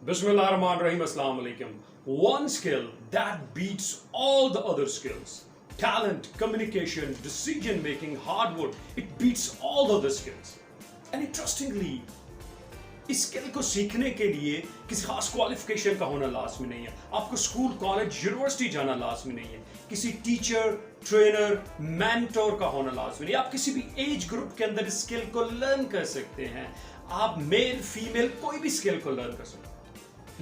Bismillahirrahmanirrahim. Assalamu alaikum. One skill that beats all the other skills. Talent, communication, decision making, hard work. It beats all the other skills. And interestingly, इस skill को सीखने के लिए किसी खास qualification का होना लाजमी नहीं है. आपको स्कूल, कॉलेज, यूनिवर्सिटी जाना लाजमी नहीं है. किसी टीचर, ट्रेनर, मेंटोर का होना लाजमी नहीं है. आप किसी भी एज ग्रुप के अंदर इस स्किल को लर्न कर सकते हैं. आप मेल, फीमेल, कोई भी स्किल को लर्न कर सकते हैं.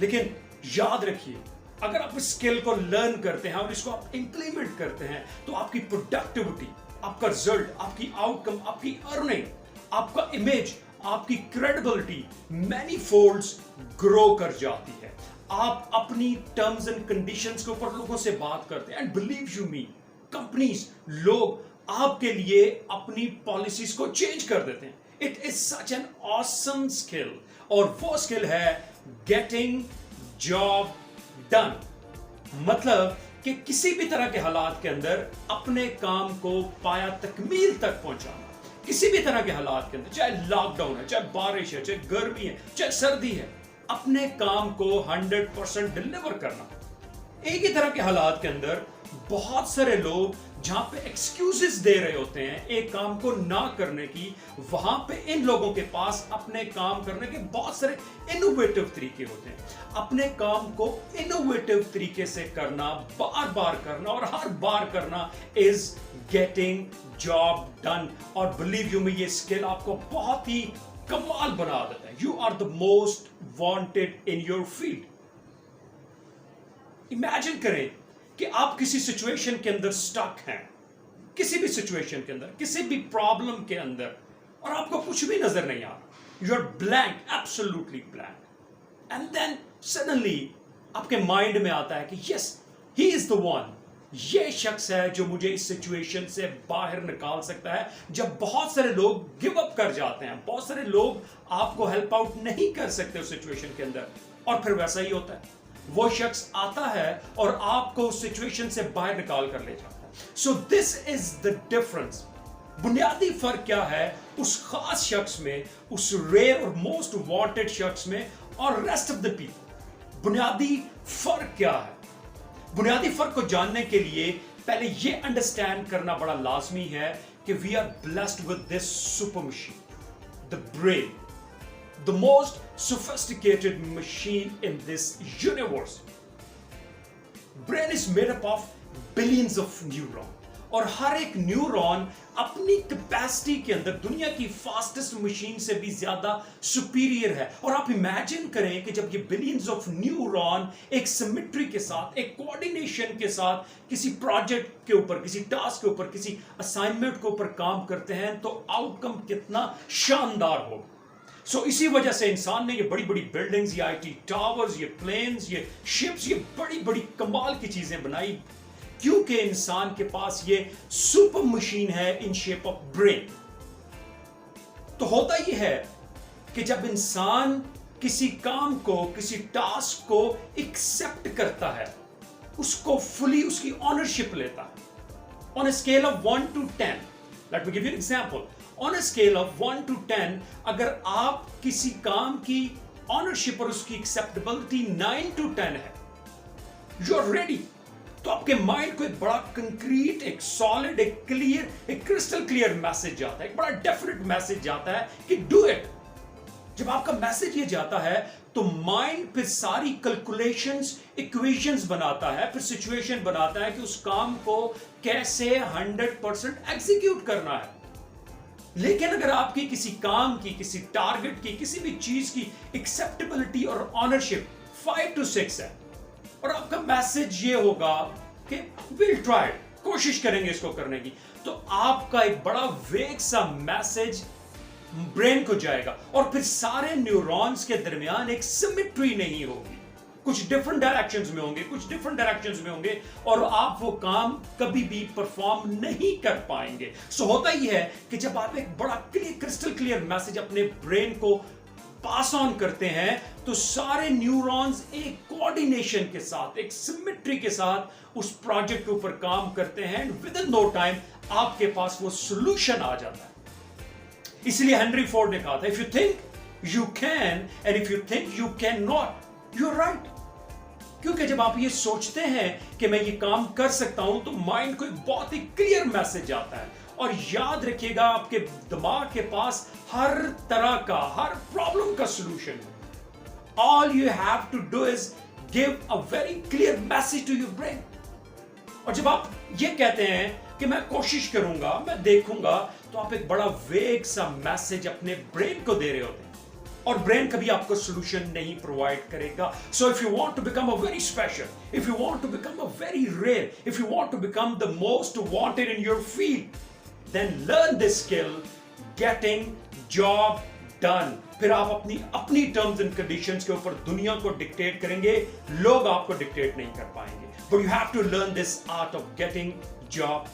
लेकिन याद रखिए, अगर आप इस स्किल को लर्न करते हैं और इसको आप इंप्लीमेंट करते हैं तो आपकी प्रोडक्टिविटी, आपका रिजल्ट, आपकी आउटकम, आपकी अर्निंग, आपका इमेज, आपकी क्रेडिबिलिटी मैनी फोल्ड्स ग्रो कर जाती है. आप अपनी टर्म्स एंड कंडीशंस के ऊपर लोगों से बात करते हैं and believe you me, companies, लोग आपके लिए अपनी पॉलिसीज को चेंज कर देते हैं. It is such an awesome skill. और वो स्किल है गेटिंग जॉब डन. मतलब कि किसी भी तरह के हालात के अंदर अपने काम को पाया तकमील तक पहुंचाना. किसी भी तरह के हालात के अंदर, चाहे लॉकडाउन है, चाहे बारिश है, चाहे गर्मी है, चाहे सर्दी है, अपने काम को 100% डिलीवर करना. एक ही तरह के हालात के अंदर बहुत सारे लोग जहां पे एक्सक्यूजेस दे रहे होते हैं एक काम को ना करने की, वहां पे इन लोगों के पास अपने काम करने के बहुत सारे इनोवेटिव तरीके होते हैं. अपने काम को इनोवेटिव तरीके से करना, बार बार करना और हर बार करना इज गेटिंग जॉब डन. और बिलीव यू मी, ये स्किल आपको बहुत ही कमाल बना देता है. You are the most wanted in your field. Imagine करें कि आप किसी सिचुएशन के अंदर स्टक हैं, किसी भी सिचुएशन के अंदर, किसी भी प्रॉब्लम के अंदर, और आपको कुछ भी नजर नहीं आ रहा. You are blank, absolutely blank. And then suddenly आपके माइंड में आता है कि yes, he is the one. ये शख्स है जो मुझे इस सिचुएशन से बाहर निकाल सकता है. जब बहुत सारे लोग गिव अप कर जाते हैं, बहुत सारे लोग आपको हेल्प आउट नहीं कर सकते उस सिचुएशन के अंदर, और फिर वैसा ही होता है. वो शख्स आता है और आपको उस सिचुएशन से बाहर निकाल कर ले जाता है. So this is the difference. बुनियादी फर्क क्या है उस खास शख्स में, उस रेयर और मोस्ट वांटेड शख्स में और रेस्ट ऑफ द पीपल? बुनियादी फर्क क्या है? बुनियादी फर्क को जानने के लिए पहले ये अंडरस्टैंड करना बड़ा लाजमी है कि we are blessed with this super machine, the brain, the most sophisticated machine in this universe. Brain is made up of billions of neurons. और हर एक न्यूरॉन अपनी कैपेसिटी के अंदर दुनिया की फास्टेस्ट मशीन से भी ज्यादा सुपीरियर है. और आप इमेजिन करें कि जब ये बिलियंस ऑफ न्यूरॉन एक सिमेट्री के साथ, एक कोऑर्डिनेशन के साथ किसी प्रोजेक्ट के ऊपर, किसी टास्क के ऊपर, किसी असाइनमेंट के ऊपर काम करते हैं तो आउटकम कितना शानदार होगा. सो इसी वजह से इंसान ने ये बड़ी बड़ी बिल्डिंग्स, ये आईटी टावर्स, ये प्लेन्स, ये शिप्स, ये बड़ी बड़ी कमाल की चीजें बनाई, क्योंकि इंसान के पास ये सुपर मशीन है इन शेप ऑफ ब्रेन. तो होता ये है कि जब इंसान किसी काम को, किसी टास्क को एक्सेप्ट करता है, उसको फुली उसकी ऑनरशिप लेता है. On a scale of 1 to 10, let me give you an example. On a scale of 1 to 10, अगर आप किसी काम की ऑनरशिप और उसकी एक्सेप्टेबिलिटी 9 to 10 है, यू आर रेडी. तो आपके माइंड को एक बड़ा कंक्रीट, एक सॉलिड, एक क्लियर, एक क्रिस्टल क्लियर मैसेज जाता है, एक बड़ा डेफिनेट मैसेज जाता है कि डू इट. जब आपका मैसेज ये जाता है तो माइंड फिर सारी कैलकुलेशंस, इक्वेशंस बनाता है, फिर सिचुएशन बनाता है कि उस काम को कैसे 100% एग्जीक्यूट करना है. लेकिन अगर आपकी किसी काम की, किसी टारगेट की, किसी भी चीज की एक्सेप्टेबिलिटी और ऑनरशिप 5 to 6 है और आपका मैसेज ये होगा कि विल ट्राई, कोशिश करेंगे इसको करने की, तो आपका एक बड़ा वेग सा मैसेज ब्रेन को जाएगा और फिर सारे न्यूरॉन्स के दरमियान एक सिमेट्री नहीं होगी. कुछ डिफरेंट डायरेक्शंस में होंगे, कुछ डिफरेंट डायरेक्शंस में होंगे और आप वो काम कभी भी परफॉर्म नहीं कर पाएंगे. सो होता ही है कि जब आप एक बड़ा क्लियर, क्रिस्टल क्लियर मैसेज अपने ब्रेन को पास ऑन करते हैं तो सारे न्यूरॉन्स एक कोऑर्डिनेशन के साथ, एक सिमेट्री के साथ उस प्रोजेक्ट के ऊपर काम करते हैं. विद इन नो टाइम आपके पास वो सॉल्यूशन आ जाता है. इसलिए हेनरी फोर्ड ने कहा था, if you think you can, and if you think you cannot, you are right. क्योंकि जब आप ये सोचते हैं कि मैं ये काम कर सकता हूं, तो माइंड को एक बहुत ही क्लियर मैसेज आता है। और याद रखिएगा, आपके दिमाग के पास हर तरह का, हर प्रॉब्लम का सॉल्यूशन है। All you have to do is give a very clear message to your brain. और जब आप ये कहते हैं कि मैं कोशिश करूंगा, मैं देखूंगा, तो आप एक बड़ा वेग सा मैसेज अपने ब्रेन को दे रहे होते हैं, और ब्रेन कभी आपको सॉल्यूशन नहीं प्रोवाइड करेगा। So if you want to become a very special, if you want to become a very rare, if you want to become the most wanted in your field, then learn this skill, getting job done. फिर आप अपनी terms and conditions के ऊपर दुनिया को dictate करेंगे, लोग आपको डिक्टेट नहीं कर पाएंगे। But you have to learn this art of getting job